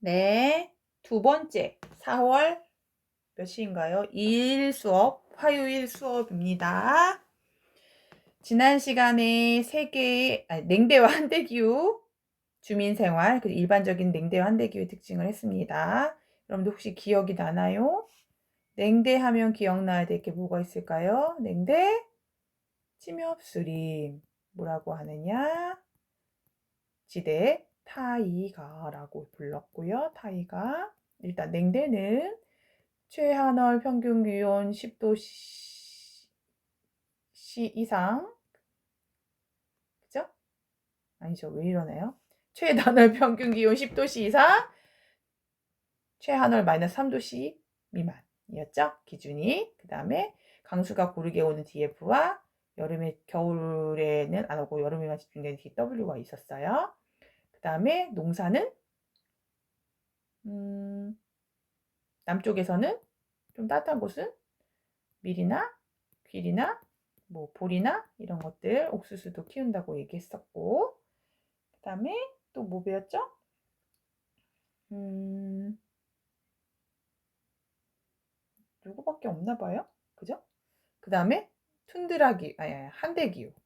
네, 두 번째 4월 몇 시인가요? 2일 수업, 화요일 수업입니다. 지난 시간에 냉대와 한대기후, 주민생활, 그리고 일반적인 냉대와 한대기후의 특징을 했습니다. 여러분들 혹시 기억이 나나요? 냉대하면 기억나야 될 게 뭐가 있을까요? 냉대, 침엽수림, 뭐라고 하느냐? 지대, 타이가라고 불렀고요. 타이가. 일단 냉대는 최하늘 평균 기온 10도 이상. 그죠? 아니죠. 왜 이러나요? 최하늘 평균 기온 10도씨 이상, 최하늘 마이너스 3도씨 미만이었죠? 기준이. 그 다음에 강수가 고르게 오는 DF와 겨울에는 안 오고 여름에만 집중되는 DW가 있었어요. 그 다음에 농사는 남쪽에서는 좀 따뜻한 곳은 밀이나 귀리나 뭐 보리나 이런 것들, 옥수수도 키운다고 얘기했었고, 그 다음에 또 뭐 배웠죠? 누구밖에 없나 봐요. 그죠? 그 다음에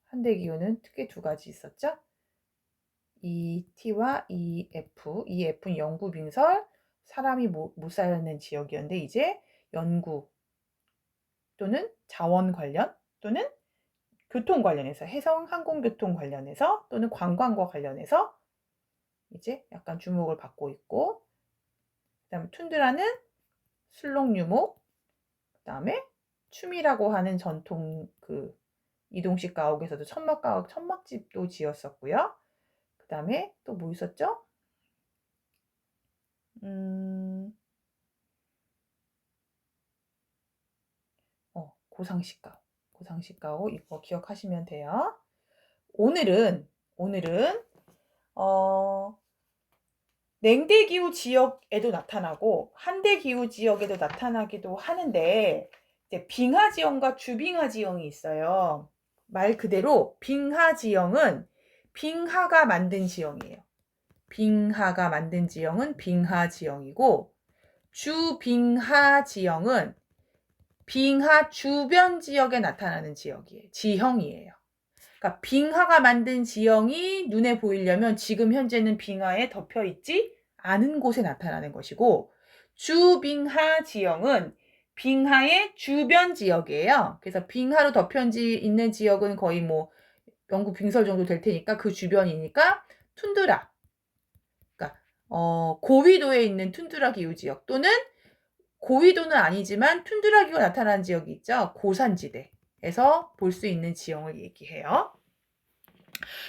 한대기후는 크게 두 가지 있었죠. ET와 EF. EF는 영구 빙설, 사람이 못 사는 지역이었는데 이제 연구 또는 자원 관련 또는 교통 관련해서, 해상 항공교통 관련해서 또는 관광과 관련해서 이제 약간 주목을 받고 있고, 그 다음에 툰드라는 술록유목, 그 다음에 춤이라고 하는 전통 이동식 가옥에서도 천막집도 지었었고요. 그 다음에 또 뭐 있었죠? 고상식 가옥 이거 기억하시면 돼요. 오늘은 냉대기후 지역에도 나타나고 한대기후 지역에도 나타나기도 하는데, 이제 빙하지형과 주빙하지형이 있어요. 말 그대로 빙하지형은 빙하가 만든 지형이에요. 빙하가 만든 지형은 빙하지형이고, 주빙하지형은 빙하 주변 지역에 나타나는 지형이에요. 그러니까 빙하가 만든 지형이 눈에 보이려면 지금 현재는 빙하에 덮여 있지 않은 곳에 나타나는 것이고, 주빙하 지형은 빙하의 주변 지역이에요. 그래서 빙하로 덮여 있는 지역은 거의 뭐 영구 빙설 정도 될 테니까 그 주변이니까 툰드라. 그러니까 고위도에 있는 툰드라 기후 지역, 또는 고위도는 아니지만 툰드라 기후가 나타나는 지역이 있죠. 고산지대에서 볼 수 있는 지형을 얘기해요.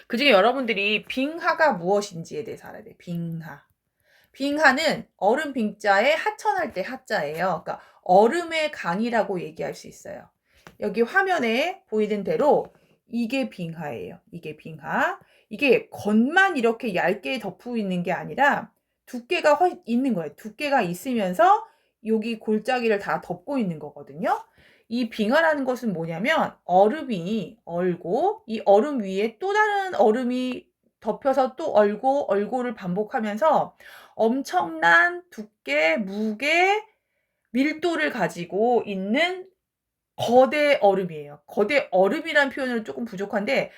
그 중에 여러분들이 빙하가 무엇인지에 대해서 알아야 돼요. 빙하는 얼음 빙자에 하천할 때 하자예요. 그러니까 얼음의 강이라고 얘기할 수 있어요. 여기 화면에 보이는 대로 이게 빙하예요. 이게 빙하. 이게 겉만 이렇게 얇게 덮고 있는 게 아니라 두께가 있는 거예요. 두께가 있으면서 여기 골짜기를 다 덮고 있는 거거든요. 이 빙하라는 것은 뭐냐면 얼음이 얼고 이 얼음 위에 또 다른 얼음이 덮여서 또 얼고를 반복하면서 엄청난 두께, 무게, 밀도를 가지고 있는 거대 얼음이에요. 거대 얼음이란 표현은 조금 부족한데,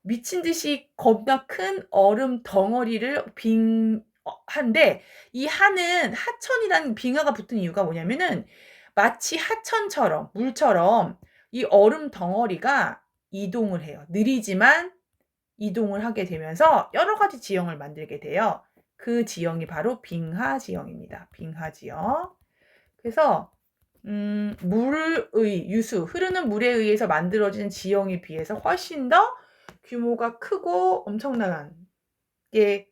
미친 듯이 겁나 큰 얼음 덩어리를 한데, 이 하천이라는 빙하가 붙은 이유가 뭐냐면은 마치 하천처럼, 물처럼 이 얼음 덩어리가 이동을 해요. 느리지만 이동을 하게 되면서 여러 가지 지형을 만들게 돼요. 그 지형이 바로 빙하지형입니다. 빙하지형. 그래서 흐르는 물에 의해서 만들어진 지형에 비해서 훨씬 더 규모가 크고 엄청나게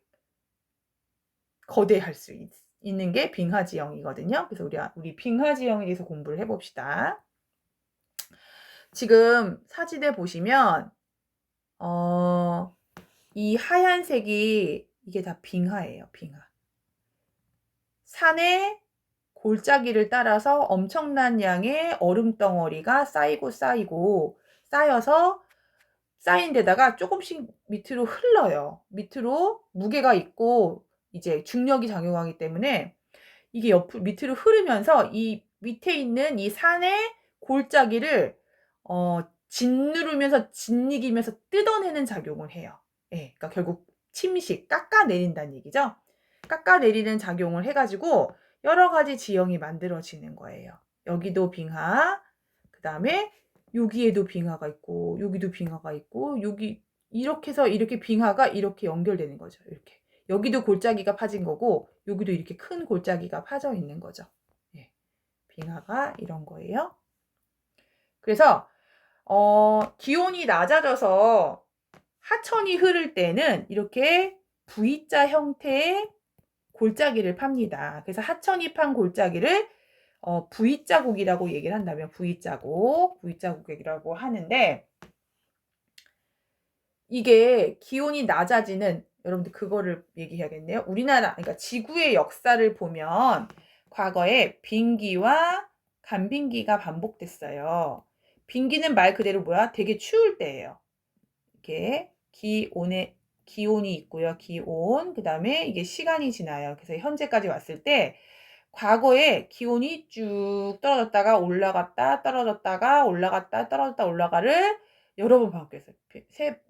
거대할 수 있는 게 빙하지형이거든요. 그래서 우리 빙하지형에 대해서 공부를 해봅시다. 지금 사진에 보시면 이 하얀색이 이게 다 빙하예요. 빙하. 산에 골짜기를 따라서 엄청난 양의 얼음 덩어리가 쌓여서 쌓인 데다가 조금씩 밑으로 흘러요. 밑으로 무게가 있고 이제 중력이 작용하기 때문에 이게 밑으로 흐르면서 이 밑에 있는 이 산의 골짜기를 짓누르면서 짓이기면서 뜯어내는 작용을 해요. 예, 그러니까 결국 침식, 깎아내린다는 얘기죠. 깎아내리는 작용을 해가지고 여러 가지 지형이 만들어지는 거예요. 여기도 빙하, 그 다음에 여기에도 빙하가 있고, 여기도 빙하가 있고, 여기 이렇게 해서 이렇게 빙하가 이렇게 연결되는 거죠. 이렇게. 여기도 골짜기가 파진 거고, 여기도 이렇게 큰 골짜기가 파져 있는 거죠. 예, 빙하가 이런 거예요. 그래서 기온이 낮아져서 하천이 흐를 때는 이렇게 V자 형태의 골짜기를 팝니다. 그래서 하천이 판 골짜기를 V자국이라고 얘기를 한다면 V자국이라고 하는데, 이게 기온이 낮아지는, 여러분들 그거를 얘기해야겠네요. 우리나라, 그러니까 지구의 역사를 보면 과거에 빙기와 간빙기가 반복됐어요. 빙기는 말 그대로 뭐야? 되게 추울 때예요. 이렇게 기온이 있고요. 기온. 그 다음에 이게 시간이 지나요. 그래서 현재까지 왔을 때 과거에 기온이 쭉 떨어졌다가 올라갔다 떨어졌다가 올라갔다 떨어졌다 올라가를 여러 번 반복했어요.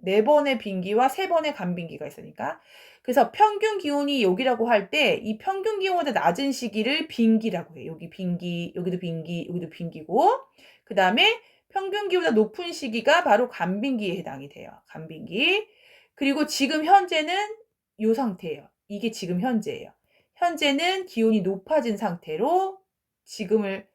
4번의 빙기와 3번의 간빙기가 있으니까. 그래서 평균 기온이 여기라고 할 때 이 평균 기온보다 낮은 시기를 빙기라고 해요. 여기 빙기, 여기도 빙기, 여기도 빙기고, 그 다음에 평균 기온보다 높은 시기가 바로 간빙기에 해당이 돼요. 간빙기. 그리고 지금 현재는 이 상태예요. 이게 지금 현재예요. 현재는 기온이 높아진 상태로 지금을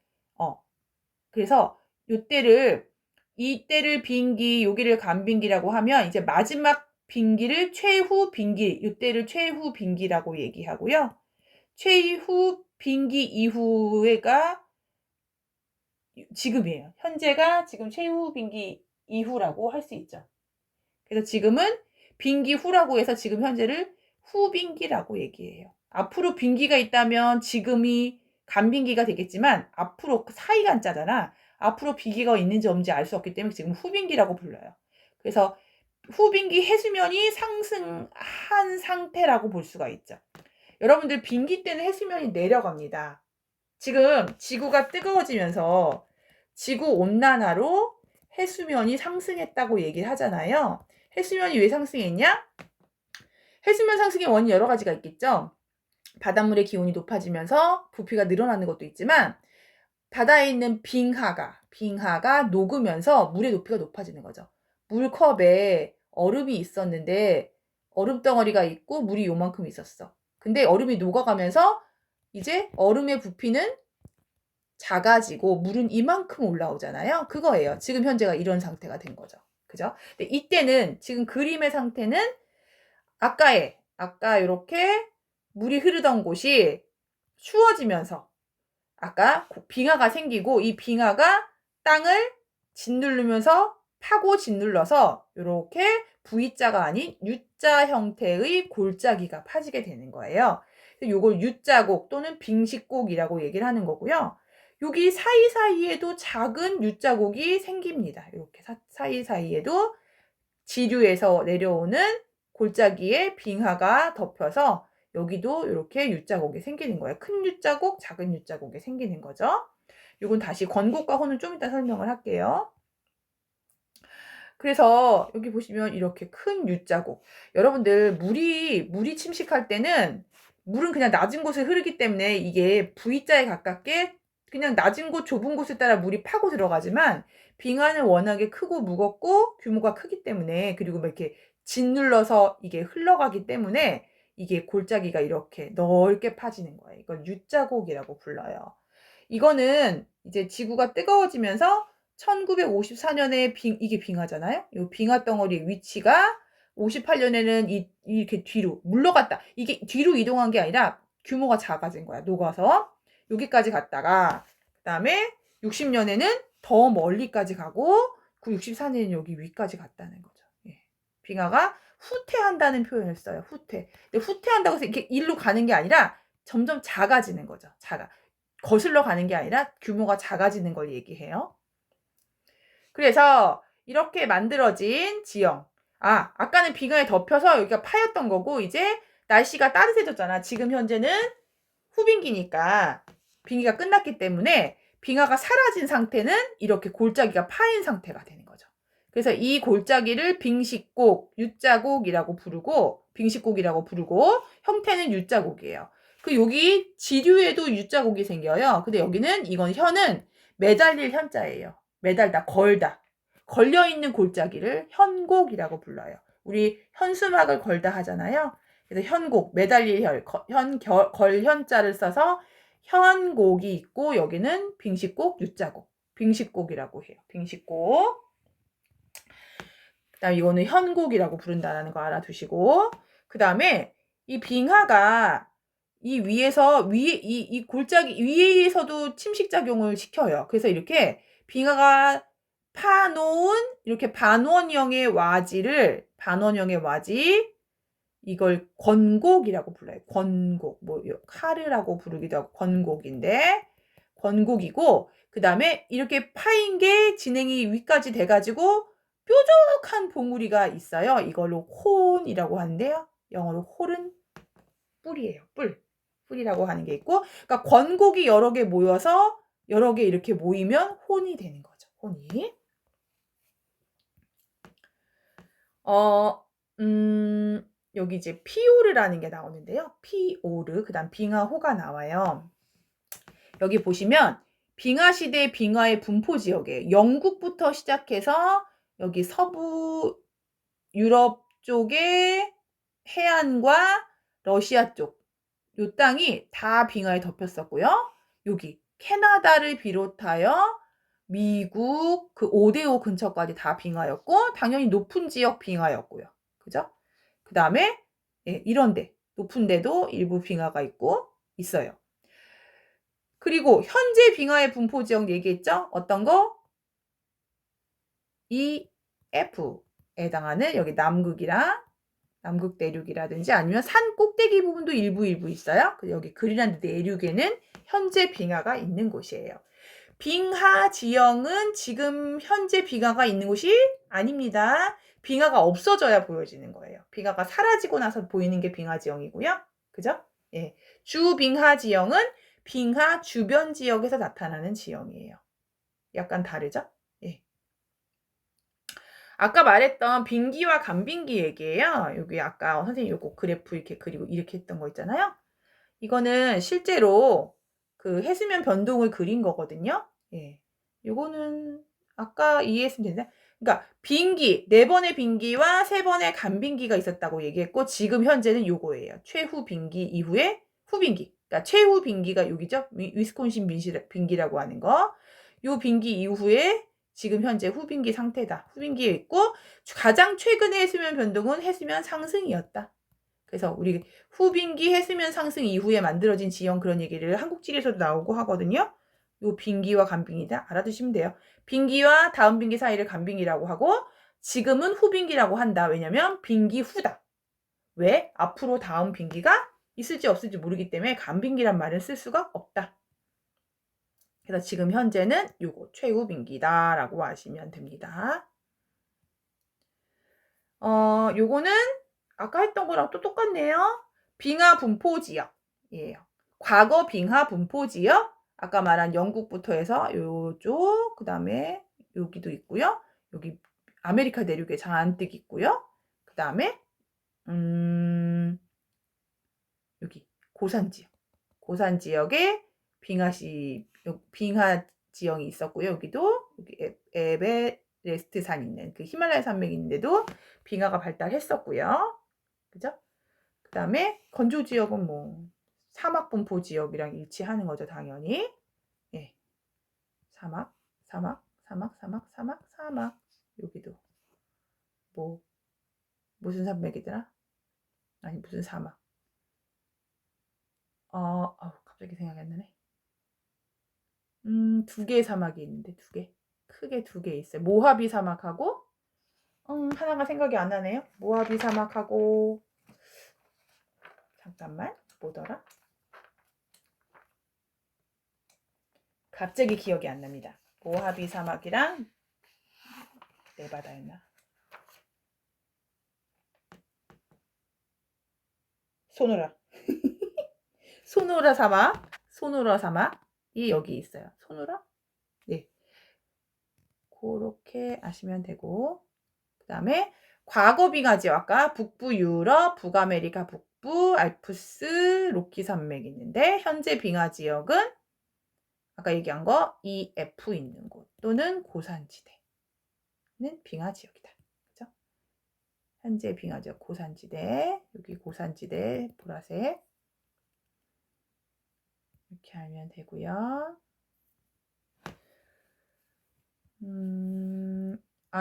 그래서 이때를 빙기, 여기를 간빙기라고 하면 이제 마지막 빙기를 최후 빙기, 이때를 최후 빙기라고 얘기하고요. 최후 빙기 이후가 지금이에요. 현재가 지금 최후 빙기 이후라고 할 수 있죠. 그래서 지금은 빙기 후라고 해서 지금 현재를 후빙기라고 얘기해요. 앞으로 빙기가 있다면 지금이 간빙기가 되겠지만 앞으로 사이가 안 짜잖아. 앞으로 빙기가 있는지 없는지 알 수 없기 때문에 지금 후빙기라고 불러요. 그래서 후빙기 해수면이 상승한 상태라고 볼 수가 있죠. 여러분들 빙기 때는 해수면이 내려갑니다. 지금 지구가 뜨거워지면서 지구 온난화로 해수면이 상승했다고 얘기를 하잖아요. 해수면이 왜 상승했냐? 해수면 상승의 원인 여러 가지가 있겠죠. 바닷물의 기온이 높아지면서 부피가 늘어나는 것도 있지만 바다에 있는 빙하가 녹으면서 물의 높이가 높아지는 거죠. 물컵에 얼음이 있었는데 얼음 덩어리가 있고 물이 요만큼 있었어. 근데 얼음이 녹아가면서 이제 얼음의 부피는 작아지고 물은 이만큼 올라오잖아요. 그거예요. 지금 현재가 이런 상태가 된 거죠. 그죠? 근데 이때는 지금 그림의 상태는 아까 이렇게 물이 흐르던 곳이 추워지면서 아까 빙하가 생기고 이 빙하가 땅을 짓누르면서 파고 짓눌러서 이렇게 V자가 아닌 U자 형태의 골짜기가 파지게 되는 거예요. 이걸 U자곡 또는 빙식곡이라고 얘기를 하는 거고요. 여기 사이사이에도 작은 U자곡이 생깁니다. 이렇게 사이사이에도 지류에서 내려오는 골짜기에 빙하가 덮여서 여기도 이렇게 U자곡이 생기는 거예요. 큰 U자곡, 작은 U자곡이 생기는 거죠. 이건 다시 건곡과 호는 좀 이따 설명을 할게요. 그래서 여기 보시면 이렇게 큰 U자곡. 여러분들 물이 침식할 때는 물은 그냥 낮은 곳에 흐르기 때문에 이게 V자에 가깝게 그냥 낮은 곳, 좁은 곳에 따라 물이 파고 들어가지만 빙하는 워낙에 크고 무겁고 규모가 크기 때문에 그리고 막 이렇게 짓눌러서 이게 흘러가기 때문에 이게 골짜기가 이렇게 넓게 파지는 거예요. 이걸 U자곡이라고 불러요. 이거는 이제 지구가 뜨거워지면서 1954년에 이게 빙하잖아요. 이 빙하 덩어리의 위치가 58년에는 이렇게 뒤로 물러갔다. 이게 뒤로 이동한 게 아니라 규모가 작아진 거야. 녹아서 여기까지 갔다가 그다음에 60년에는 더 멀리까지 가고 그 64년에는 여기 위까지 갔다는 거죠. 예. 빙하가 후퇴한다는 표현을 써요. 후퇴. 근데 후퇴한다고 해서 이렇게 일로 가는 게 아니라 점점 작아지는 거죠. 거슬러 가는 게 아니라 규모가 작아지는 걸 얘기해요. 그래서 이렇게 만들어진 지형. 아까는 빙하에 덮여서 여기가 파였던 거고 이제 날씨가 따뜻해졌잖아. 지금 현재는 후빙기니까 빙의가 끝났기 때문에 빙하가 사라진 상태는 이렇게 골짜기가 파인 상태가 되는 거죠. 그래서 이 골짜기를 빙식곡, U자곡이라고 부르고 빙식곡이라고 부르고 형태는 U자곡이에요. 그 여기 지류에도 U자곡이 생겨요. 근데 여기는 이건 현은 매달릴 현자예요. 매달다, 걸다. 걸려있는 골짜기를 현곡이라고 불러요. 우리 현수막을 걸다 하잖아요. 그래서 현곡, 매달릴 걸 현자를 써서 현곡이 있고 여기는 빙식곡, U자곡. 빙식곡이라고 해요. 빙식곡. 그다음에 이거는 현곡이라고 부른다는 거 알아두시고, 그다음에 이 빙하가 이 위에서 이 골짜기 위에서도 침식 작용을 시켜요. 그래서 이렇게 빙하가 파놓은 이렇게 반원형의 와지를 이걸 권곡이라고 불러요. 권곡, 뭐 카르라고 부르기도 하고 권곡인데 권곡이고, 그 다음에 이렇게 파인 게 진행이 위까지 돼가지고 뾰족한 봉우리가 있어요. 이걸로 혼이라고 하는데요. 영어로 홀은 뿔이에요. 뿔이라고 하는 게 있고, 그러니까 권곡이 여러 개 모여서 여러 개 이렇게 모이면 혼이 되는 거죠. 혼이. 여기 이제 피오르라는 게 나오는데요. 피오르, 그 다음 빙하호가 나와요. 여기 보시면 빙하시대 빙하의 분포 지역에 영국부터 시작해서 여기 서부 유럽 쪽의 해안과 러시아 쪽, 요 땅이 다 빙하에 덮였었고요. 여기 캐나다를 비롯하여 미국 그 오데오 근처까지 다 빙하였고, 당연히 높은 지역 빙하였고요. 그죠? 그 다음에 이런데 높은 데도 일부 빙하가 있고 있어요. 그리고 현재 빙하의 분포 지역 얘기했죠? 어떤 거? EF에 해당하는 여기 남극 대륙이라든지 아니면 산 꼭대기 부분도 일부 있어요. 여기 그린란드 내륙에는 현재 빙하가 있는 곳이에요. 빙하 지형은 지금 현재 빙하가 있는 곳이 아닙니다. 빙하가 없어져야 보여지는 거예요. 빙하가 사라지고 나서 보이는 게 빙하 지형이고요. 그죠? 예. 주 빙하 지형은 빙하 주변 지역에서 나타나는 지형이에요. 약간 다르죠? 예. 아까 말했던 빙기와 간빙기 얘기예요. 여기 아까 선생님 요거 그래프 이렇게 그리고 이렇게 했던 거 있잖아요. 이거는 실제로 그 해수면 변동을 그린 거거든요. 예. 요거는 아까 이해했으면 되는데, 그러니까 빙기, 4번의 빙기와 3번의 간빙기가 있었다고 얘기했고, 지금 현재는 요거예요. 최후 빙기 이후에 후빙기. 그러니까 최후 빙기가 여기죠. 위스콘신 빙기라고 하는 거. 요 빙기 이후에 지금 현재 후빙기 상태다. 후빙기에 있고, 가장 최근의 해수면 변동은 해수면 상승이었다. 그래서 우리 후빙기 해수면 상승 이후에 만들어진 지형, 그런 얘기를 한국지리에서도 나오고 하거든요. 요 빙기와 간빙이다. 알아두시면 돼요. 빙기와 다음 빙기 사이를 간빙이라고 하고, 지금은 후빙기라고 한다. 왜냐면 빙기 후다. 왜? 앞으로 다음 빙기가 있을지 없을지 모르기 때문에 간빙기란 말을 쓸 수가 없다. 그래서 지금 현재는 요거 최후 빙기다라고 하시면 됩니다. 요거는 아까 했던 거랑 또 똑같네요. 빙하 분포 지역이에요. 과거 빙하 분포 지역, 아까 말한 영국부터 해서 요쪽, 그 다음에 여기도 있고요. 여기 아메리카 내륙에 잔뜩 있고요. 그 다음에 여기 고산 지역에 빙하 지형이 있었고요. 여기도 여기 에베레스트산 있는 그 히말라야 산맥이 있는데도 빙하가 발달했었고요. 그죠? 그 다음에 건조 지역은 뭐 사막 분포 지역이랑 일치하는 거죠, 당연히. 예. 사막. 여기도 뭐 무슨 산맥이더라? 아니 무슨 사막. 갑자기 생각이 안 나네. 2개의 사막이 있는데 2개. 크게 2개 있어요. 모하비 사막하고 하나가 생각이 안 나네요. 모하비 사막하고 잠깐만, 뭐더라? 갑자기 기억이 안 납니다. 모하비 사막이랑 네바다였나? 소노라. 소노라 사막. 소노라 사막이 여기 있어요. 소노라? 네. 그렇게 아시면 되고. 그 다음에 과거 빙하지역. 아까 북부 유럽, 북아메리카 북부, 알프스, 로키 산맥이 있는데 현재 빙하지역은 아까 얘기한 거 EF 있는 곳 또는 고산지대는 빙하지역이다. 그죠? 현재 빙하지역 고산지대. 여기 고산지대 보라색. 이렇게 알면 되고요.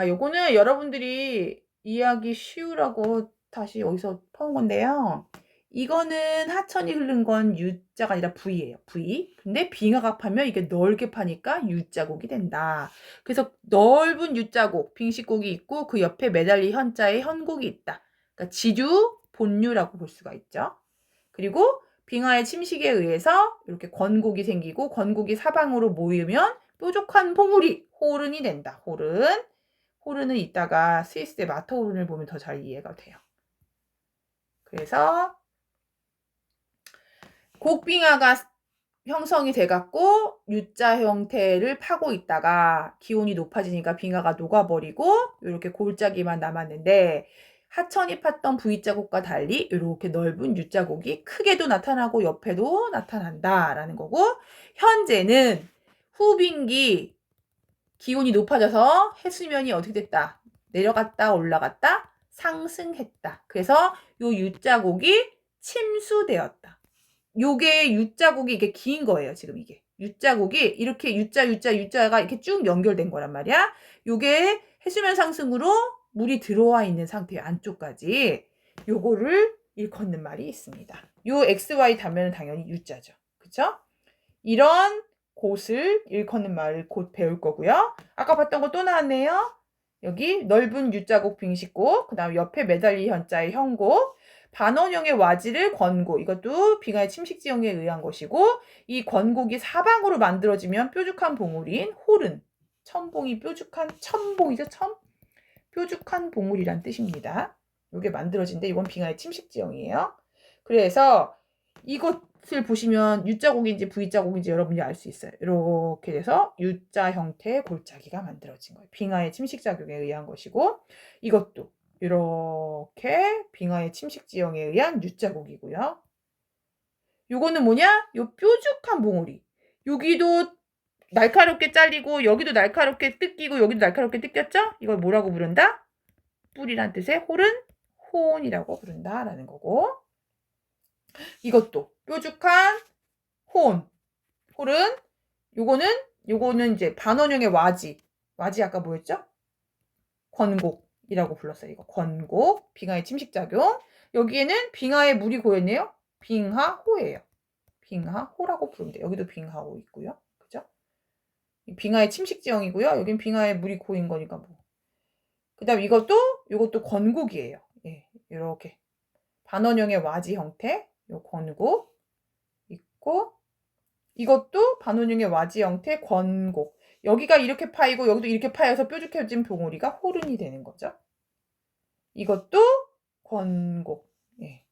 요거는 여러분들이 이해하기 쉬우라고 다시 여기서 퍼온 건데요. 이거는 하천이 흐른 건 U자가 아니라 V예요. V. 근데 빙하가 파면 이게 넓게 파니까 U자국이 된다. 그래서 넓은 U자국, 빙식곡이 있고 그 옆에 매달린 현자의 현곡이 있다. 그러니까 지류, 본류라고 볼 수가 있죠. 그리고 빙하의 침식에 의해서 이렇게 권곡이 생기고 권곡이 사방으로 모이면 뾰족한 봉우리, 호른이 된다. 호른. 호른은 이따가 스위스의 마터호른을 보면 더 잘 이해가 돼요. 그래서 곡빙하가 형성이 돼갖고 U자 형태를 파고 있다가 기온이 높아지니까 빙하가 녹아버리고 이렇게 골짜기만 남았는데 하천이 팠던 V자국과 달리 이렇게 넓은 U자국이 크게도 나타나고 옆에도 나타난다라는 거고 현재는 후빙기 기온이 높아져서 해수면이 어떻게 됐다? 내려갔다 올라갔다 상승했다. 그래서 요 U자국이 침수되었다. 요게 U자국이 이게 긴 거예요. 지금 이게. U자국이 이렇게 U자가 이렇게 쭉 연결된 거란 말이야. 요게 해수면 상승으로 물이 들어와 있는 상태의 안쪽까지 요거를 일컫는 말이 있습니다. 요 XY 단면은 당연히 U자죠. 그쵸? 이런 곳을 일컫는 말을 곧 배울 거고요. 아까 봤던 거 또 나왔네요. 여기 넓은 U자국 빙식곡, 그 다음에 옆에 매달린 현자의 현곡, 반원형의 와지를 권곡, 이것도 빙하의 침식지형에 의한 것이고 이 권곡이 사방으로 만들어지면 뾰족한 봉우리인 호른, 첨봉이 뾰족한 첨봉이죠. 뾰족한 봉우리란 뜻입니다. 이게 만들어진데 이건 빙하의 침식지형이에요. 그래서 이것을 보시면 U자국인지 V자국인지 여러분이 알 수 있어요. 이렇게 돼서 U자 형태의 골짜기가 만들어진 거예요. 빙하의 침식작용에 의한 것이고 이것도 이렇게 빙하의 침식지형에 의한 U자국이고요. 요거는 뭐냐? 요 뾰족한 봉우리. 여기도 날카롭게 잘리고 여기도 날카롭게 뜯기고 여기도 날카롭게 뜯겼죠? 이걸 뭐라고 부른다? 뿔이란 뜻의 홀은 호온이라고 부른다라는 거고 이것도 뾰족한 홀은 요거는 이제 반원형의 와지 아까 뭐였죠? 권곡이라고 불렀어요. 이거 권곡 빙하의 침식작용 여기에는 빙하에 물이 고였네요. 빙하호예요. 빙하호라고 부르면 돼요. 여기도 빙하호 있고요. 그죠? 빙하의 침식지형이고요. 여긴 빙하에 물이 고인 거니까 뭐. 그 다음 이것도 권곡이에요. 예, 이렇게 반원형의 와지 형태 요 권곡 있고 이것도 반원형의 와지 형태 권곡 여기가 이렇게 파이고 여기도 이렇게 파여서 뾰족해진 봉우리가 호른이 되는 거죠. 이것도 권곡. 예.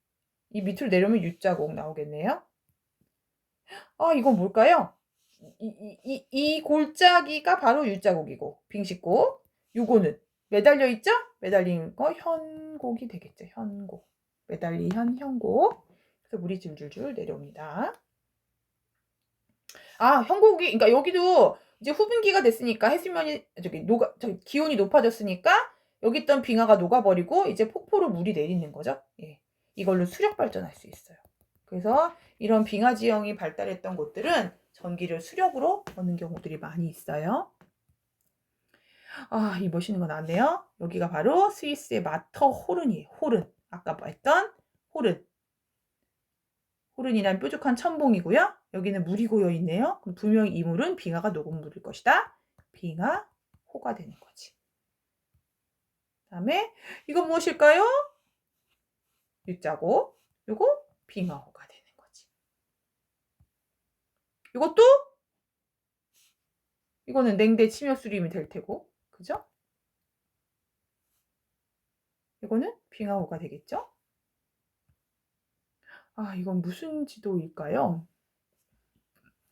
이 밑으로 내려오면 U자곡 나오겠네요. 이건 뭘까요? 이 골짜기가 바로 U자곡이고 빙식곡 요거는 매달려 있죠? 매달린 거 현곡이 되겠죠. 현곡. 매달린 현곡. 그래서 물이 줄줄줄 내려옵니다. 현곡이 그러니까 여기도 이제 후분기가 됐으니까 해수면이 기온이 높아졌으니까 여기 있던 빙하가 녹아버리고 이제 폭포로 물이 내리는 거죠. 예. 이걸로 수력 발전할 수 있어요. 그래서 이런 빙하 지형이 발달했던 곳들은 전기를 수력으로 얻는 경우들이 많이 있어요. 이 멋있는 거 나왔네요. 여기가 바로 스위스의 마터호른이에요. 호른. 아까 했던 호른. 호른이란 뾰족한 첨봉이고요. 여기는 물이 고여 있네요. 그럼 분명히 이 물은 빙하가 녹은 물일 것이다. 빙하호가 되는 거지. 다음에 이건 무엇일까요? U자고 요거 빙하호가 되는 거지. 이거는 냉대 침효수림이 될 테고 그죠? 이거는 빙하호가 되겠죠? 이건 무슨 지도일까요?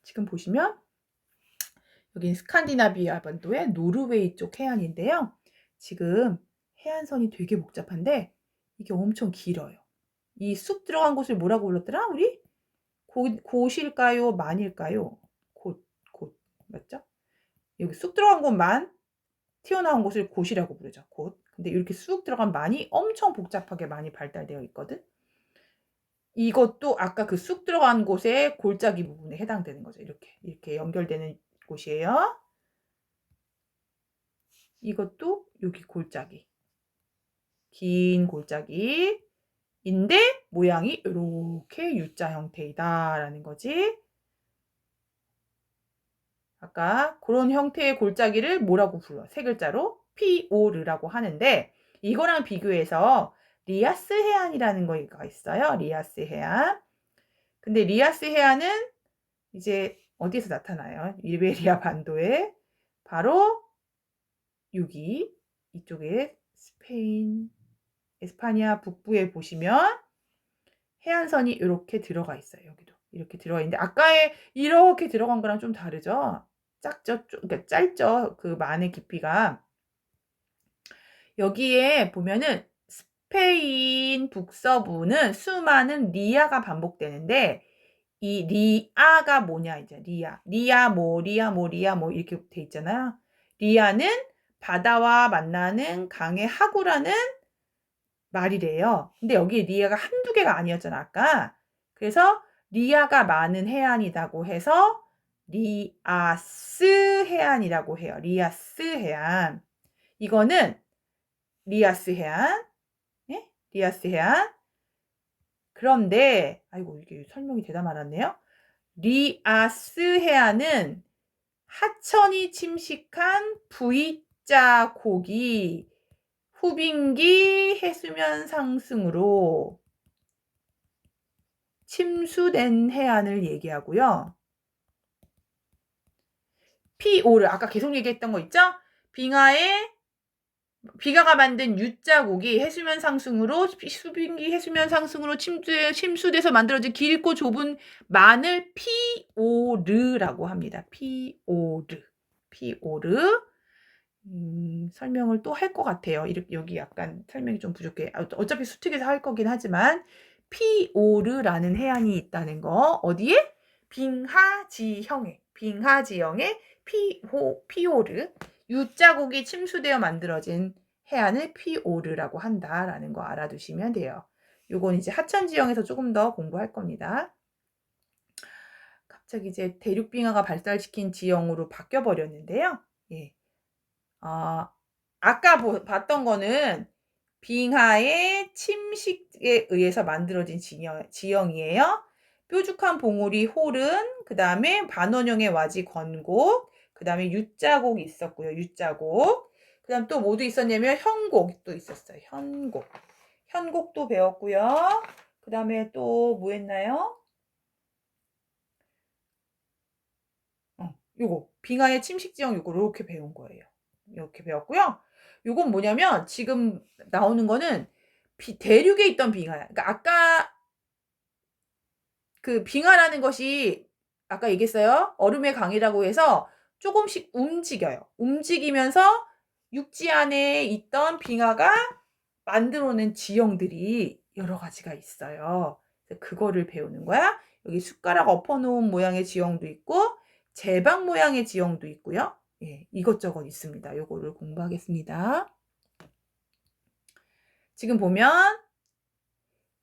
지금 보시면 여기는 스칸디나비아 반도의 노르웨이 쪽 해안인데요. 지금 해안선이 되게 복잡한데 이게 엄청 길어요. 이 쑥 들어간 곳을 뭐라고 불렀더라? 우리? 곳일까요? 만일까요? 곳. 맞죠? 여기 쑥 들어간 곳만 튀어나온 곳을 곳이라고 부르죠. 곳. 근데 이렇게 쑥 들어간 만이 엄청 복잡하게 많이 발달되어 있거든. 이것도 아까 그 쑥 들어간 곳의 골짜기 부분에 해당되는 거죠. 이렇게 연결되는 곳이에요. 이것도 여기 골짜기. 긴 골짜기인데 모양이 이렇게 U자 형태이다라는 거지. 아까 그런 형태의 골짜기를 뭐라고 불러? 세 글자로 피오르라고 하는데 이거랑 비교해서 리아스 해안이라는 거가 있어요. 리아스 해안. 근데 리아스 해안은 이제 어디에서 나타나요? 이베리아 반도에 바로 여기 이쪽에 스페인, 에스파냐 북부에 보시면 해안선이 이렇게 들어가 있어요. 여기도 이렇게 들어가 있는데 아까에 이렇게 들어간 거랑 좀 다르죠? 그러니까 짧죠? 그 만의 깊이가. 여기에 보면은 스페인 북서부는 수많은 리아가 반복되는데 이 리아가 뭐냐 이제 리아 뭐 이렇게 돼 있잖아요. 리아는 바다와 만나는 강의 하구라는 말이래요. 근데 여기 리아가 한두 개가 아니었잖아 아까. 그래서 리아가 많은 해안이라고 해서 리아스 해안이라고 해요. 리아스 해안. 이거는 리아스 해안. 예? 리아스 해안. 그런데 아이고 이게 설명이 되다 말았네요. 리아스 해안은 하천이 침식한 V자 곡이 후빙기 해수면 상승으로 침수된 해안을 얘기하고요. 피오르 아까 계속 얘기했던 거 있죠? 빙하가 만든 U자곡이 해수면 상승으로 수빙기 해수면 상승으로 침수돼서 만들어진 길고 좁은 만을 피오르라고 합니다. 피오르. 설명을 또 할 것 같아요. 여기 약간 설명이 좀 부족해. 어차피 수특에서 할 거긴 하지만 피오르라는 해안이 있다는 거. 어디에? 빙하지형에 피오르. U자곡이 침수되어 만들어진 해안을 피오르라고 한다라는 거 알아두시면 돼요. 요건 이제 하천지형에서 조금 더 공부할 겁니다. 갑자기 이제 대륙빙하가 발달시킨 지형으로 바뀌어 버렸는데요. 예. 아까 봤던 거는 빙하의 침식에 의해서 만들어진 지형이에요. 뾰족한 봉우리 홀은 그 다음에 반원형의 와지 건곡 그 다음에 U자곡이 있었고요. U자곡 그 다음 또 뭐도 있었냐면 현곡도 있었어요. 현곡도 배웠고요. 그 다음에 또 뭐 했나요? 요거 빙하의 침식지형 요거 이렇게 배운 거예요. 이렇게 배웠고요. 요건 뭐냐면 지금 나오는 거는 대륙에 있던 빙하야. 그러니까 아까 그 빙하라는 것이 아까 얘기했어요. 얼음의 강이라고 해서 조금씩 움직여요. 움직이면서 육지 안에 있던 빙하가 만들어낸 지형들이 여러 가지가 있어요. 그거를 배우는 거야. 여기 숟가락 엎어놓은 모양의 지형도 있고 제방 모양의 지형도 있고요. 예, 이것저것 있습니다. 요거를 공부하겠습니다. 지금 보면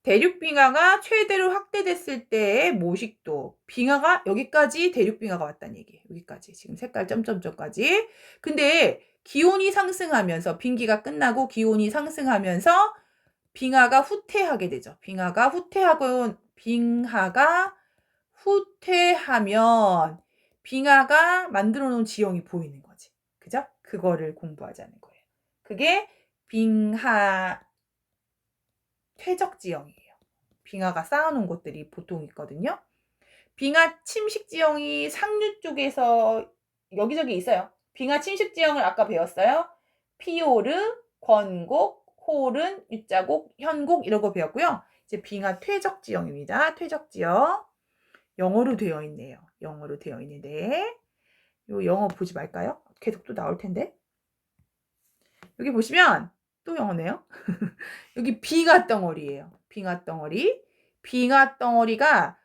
대륙빙하가 최대로 확대됐을 때의 모식도 빙하가 여기까지 대륙빙하가 왔다는 얘기예요. 여기까지 지금 색깔 점점점까지. 근데 기온이 상승하면서 빙기가 끝나고 기온이 상승하면서 빙하가 후퇴하게 되죠. 빙하가 후퇴하면 빙하가 만들어 놓은 지형이 보이는 거지. 그죠? 그거를 공부하자는 거예요. 그게 빙하 퇴적 지형이에요. 빙하가 쌓아놓은 곳들이 보통 있거든요. 빙하 침식 지형이 상류 쪽에서 여기저기 있어요. 빙하 침식 지형을 아까 배웠어요. 피오르, 권곡, 홀은, U자곡, 현곡 이런 거 배웠고요. 이제 빙하 퇴적 지형입니다. 퇴적 지형. 영어로 되어 있네요. 영어로 되어 있는데 요 영어 보지 말까요? 계속 또 나올 텐데. 여기 보시면 또 영어네요. 여기 빙하 덩어리예요. 빙하 덩어리. 빙하 덩어리가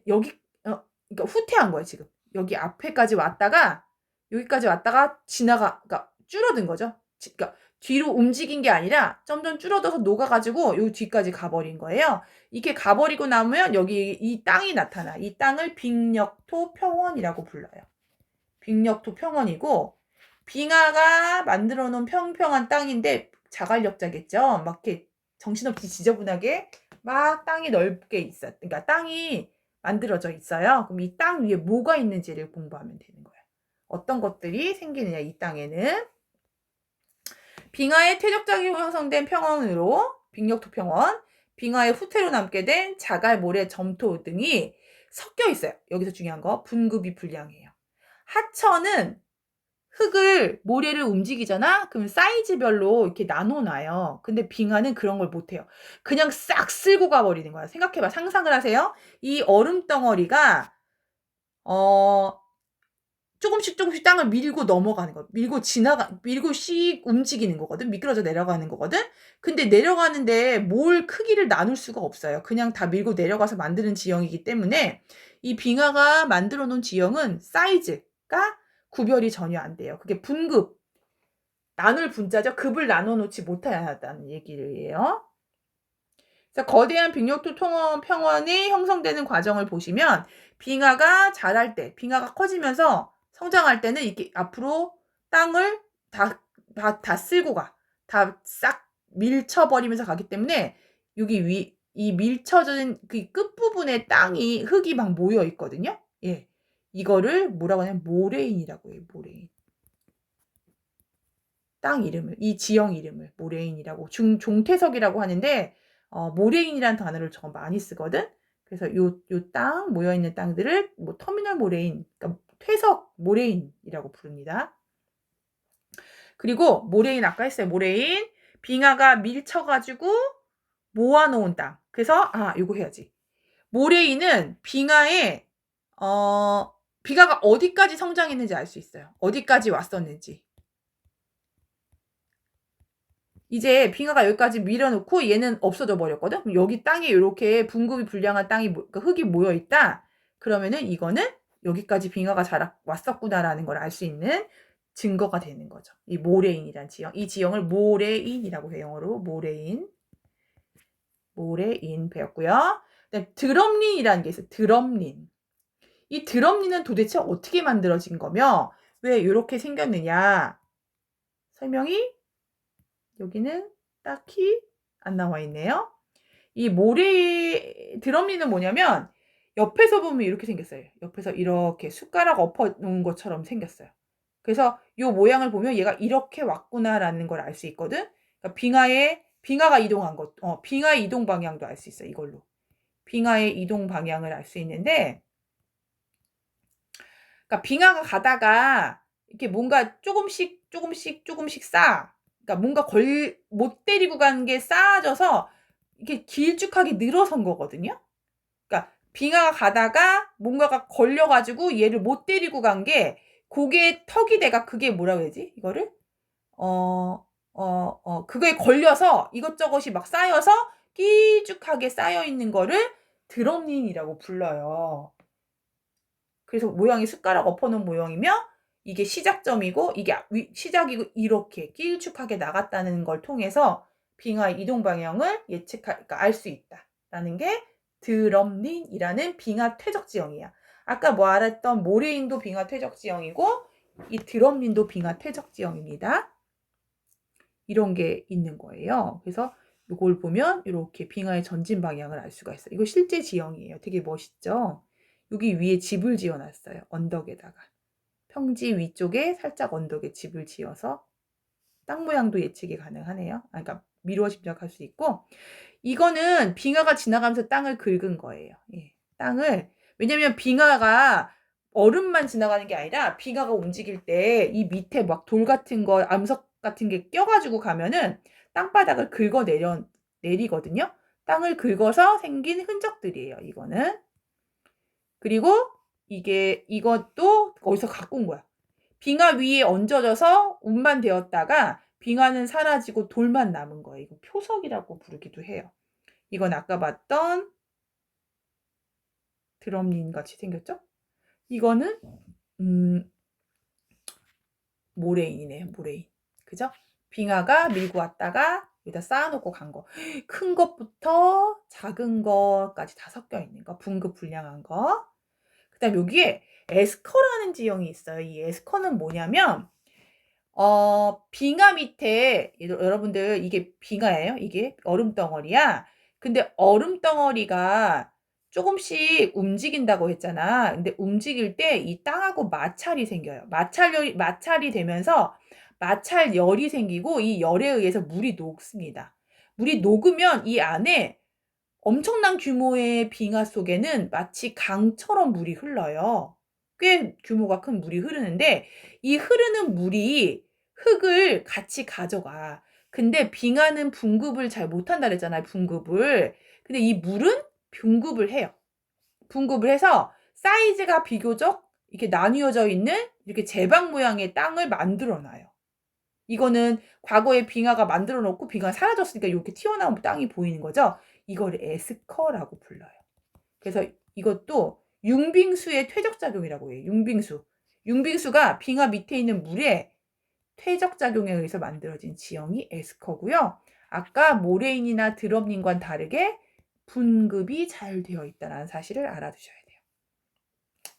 여기 그러니까 후퇴한 거예요, 지금. 여기 앞에까지 왔다가 여기까지 왔다가 그러니까 줄어든 거죠. 그러니까 뒤로 움직인 게 아니라 점점 줄어들어서 녹아가지고 요 뒤까지 가버린 거예요. 이게 가버리고 나면 여기 이 땅이 나타나. 이 땅을 빙력토 평원이라고 불러요. 빙력토 평원이고 빙하가 만들어 놓은 평평한 땅인데 자갈역자겠죠. 막 이렇게 정신없이 지저분하게 막 땅이 넓게 있어. 그러니까 땅이 만들어져 있어요. 그럼 이 땅 위에 뭐가 있는지를 공부하면 되는 거예요. 어떤 것들이 생기느냐 이 땅에는. 빙하의 퇴적작용으로 형성된 평원으로 빙력토 평원, 빙하의 후퇴로 남게 된 자갈, 모래, 점토 등이 섞여 있어요. 여기서 중요한 거 분급이 불량해요. 하천은 흙을 모래를 움직이잖아? 그럼 사이즈별로 이렇게 나눠놔요. 근데 빙하는 그런 걸 못해요. 그냥 싹 쓸고 가버리는 거야. 생각해봐. 상상을 하세요. 이 얼음 덩어리가 조금씩 땅을 밀고 넘어가는 거. 밀고 씩 움직이는 거거든. 미끄러져 내려가는 거거든. 근데 내려가는데 뭘 크기를 나눌 수가 없어요. 그냥 다 밀고 내려가서 만드는 지형이기 때문에 이 빙하가 만들어 놓은 지형은 사이즈가 구별이 전혀 안 돼요. 그게 분급. 나눌 분자죠. 급을 나눠 놓지 못하다는 얘기예요. 그래서 거대한 빙력토 평원이 형성되는 과정을 보시면 빙하가 자랄 때, 빙하가 커지면서 성장할 때는 이렇게 앞으로 땅을 다 쓸고 가. 다 싹 밀쳐버리면서 가기 때문에 여기 이 밀쳐진 그 끝부분에 흙이 막 모여 있거든요. 예. 이거를 뭐라고 하냐면 모레인이라고 해요. 모레인. 땅 이름을, 이 지형 이름을 모레인이라고 종태석이라고 하는데 모레인이라는 단어를 저 많이 쓰거든. 그래서 요 땅 모여 있는 땅들을 뭐 터미널 모레인, 그러니까 퇴석 모레인이라고 부릅니다. 그리고 모레인 아까 했어요. 모레인 빙하가 밀쳐가지고 모아놓은 땅. 그래서 이거 해야지. 모레인은 빙하가 어디까지 성장했는지 알 수 있어요. 어디까지 왔었는지. 이제 빙하가 여기까지 밀어놓고 얘는 없어져 버렸거든. 그럼 여기 땅에 이렇게 분급이 불량한 땅이 그러니까 흙이 모여 있다. 그러면은 이거는 여기까지 빙하가 왔었구나라는 걸 알 수 있는 증거가 되는 거죠. 이 모레인이란 지형. 이 지형을 모레인이라고 해요. 영어로 모레인. 모레인 배웠고요. 드럼린이라는 게 있어요. 드럼린. 이 드럼린은 도대체 어떻게 만들어진 거며 왜 이렇게 생겼느냐. 설명이 여기는 딱히 안 나와 있네요. 이 드럼린은 뭐냐면 옆에서 보면 이렇게 생겼어요. 옆에서 이렇게 숟가락 엎어 놓은 것처럼 생겼어요. 그래서 이 모양을 보면 얘가 이렇게 왔구나라는 걸 알 수 있거든. 그러니까 빙하가 이동한 것, 빙하의 이동 방향도 알 수 있어요. 이걸로. 빙하의 이동 방향을 알 수 있는데, 그러니까 빙하가 가다가 이렇게 뭔가 조금씩 쌓아. 그러니까 뭔가 못 때리고 간 게 쌓아져서 이렇게 길쭉하게 늘어선 거거든요. 그러니까 빙하가 가다가 뭔가가 걸려가지고 얘를 못 때리고 간 게 그게 턱이 돼가 그게 뭐라고 해야지? 이거를 그거에 걸려서 이것저것이 막 쌓여서 길쭉하게 쌓여 있는 거를 드럼린이라고 불러요. 그래서 모양이 숟가락 엎어놓은 모양이며 이게 시작점이고 이게 시작이고 이렇게 길쭉하게 나갔다는 걸 통해서 빙하의 이동 방향을 그러니까 알 수 있다라는 게 드럼린이라는 빙하 퇴적 지형이야. 아까 말했던 모레인도 빙하 퇴적 지형이고 이 드럼린도 빙하 퇴적 지형입니다. 이런 게 있는 거예요. 그래서 이걸 보면 이렇게 빙하의 전진 방향을 알 수가 있어요. 이거 실제 지형이에요. 되게 멋있죠? 여기 위에 집을 지어놨어요. 언덕에다가. 평지 위쪽에 살짝 언덕에 집을 지어서 땅 모양도 예측이 가능하네요. 그러니까 미루어 짐작할 수 있고 이거는 빙하가 지나가면서 땅을 긁은 거예요. 예, 왜냐면 빙하가 얼음만 지나가는 게 아니라 빙하가 움직일 때 이 밑에 막 돌 같은 거, 암석 같은 게 껴가지고 가면은 땅바닥을 긁어 내리거든요. 땅을 긁어서 생긴 흔적들이에요. 이거는. 그리고 이것도 어디서 갖고 온 거야. 빙하 위에 얹어져서 운만 되었다가 빙하는 사라지고 돌만 남은 거예요. 이거 표석이라고 부르기도 해요. 이건 아까 봤던 드럼린 같이 생겼죠? 이거는 모레인이네요. 모레인. 그죠? 빙하가 밀고 왔다가 여기다 쌓아놓고 간 거. 큰 것부터 작은 것까지 다 섞여 있는 거. 분급불량한 거. 그 다음 여기에 에스커라는 지형이 있어요. 이 에스커는 뭐냐면 빙하 밑에 여러분들 이게 빙하예요. 이게 얼음덩어리야. 근데 얼음덩어리가 조금씩 움직인다고 했잖아. 근데 움직일 때 이 땅하고 마찰이 생겨요. 마찰이 되면서 마찰열이 생기고 이 열에 의해서 물이 녹습니다. 물이 녹으면 이 안에 엄청난 규모의 빙하 속에는 마치 강처럼 물이 흘러요. 꽤 규모가 큰 물이 흐르는데 이 흐르는 물이 흙을 같이 가져가. 근데 빙하는 분급을 잘 못한다 그랬잖아요. 분급을. 근데 이 물은 분급을 해요. 분급을 해서 사이즈가 비교적 이렇게 나뉘어져 있는 이렇게 제방 모양의 땅을 만들어 놔요. 이거는 과거에 빙하가 만들어 놓고 빙하가 사라졌으니까 이렇게 튀어나온 땅이 보이는 거죠. 이걸 에스커라고 불러요. 그래서 이것도 융빙수의 퇴적작용이라고 해요. 융빙수. 융빙수가 빙하 밑에 있는 물에 퇴적작용에 의해서 만들어진 지형이 에스커고요. 아까 모레인이나 드럼린과는 다르게 분급이 잘 되어 있다는 사실을 알아두셔야 돼요.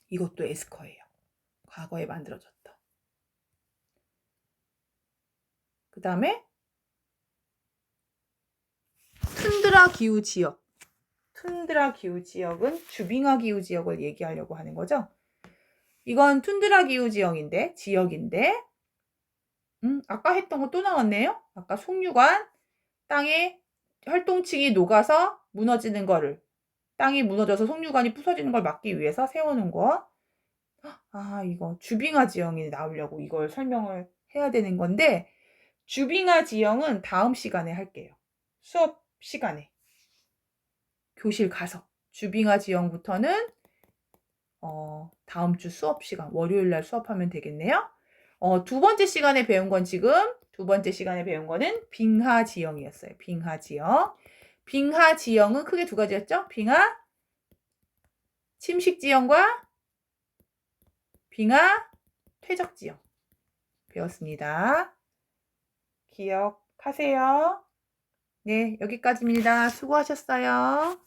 이것도 에스커예요. 과거에 만들어졌던. 그 다음에 툰드라 기후 지역. 툰드라 기후 지역은 주빙하 기후 지역을 얘기하려고 하는 거죠. 이건 툰드라 기후 지역인데 아까 했던 거 또 나왔네요. 아까 속류관 땅에 활동층이 녹아서 무너지는 거를 땅이 무너져서 속류관이 부서지는 걸 막기 위해서 세워놓은 거. 이거 주빙하 지형이 나오려고 이걸 설명을 해야 되는 건데 주빙하 지형은 다음 시간에 할게요. 수업 시간에. 교실 가서. 주빙하 지형부터는 다음 주 수업 시간, 월요일 날 수업하면 되겠네요. 두 번째 시간에 배운 건 빙하 지형이었어요. 빙하 지형. 빙하 지형은 크게 두 가지였죠? 빙하 침식 지형과 빙하 퇴적 지형 배웠습니다. 기억하세요. 네, 여기까지입니다. 수고하셨어요.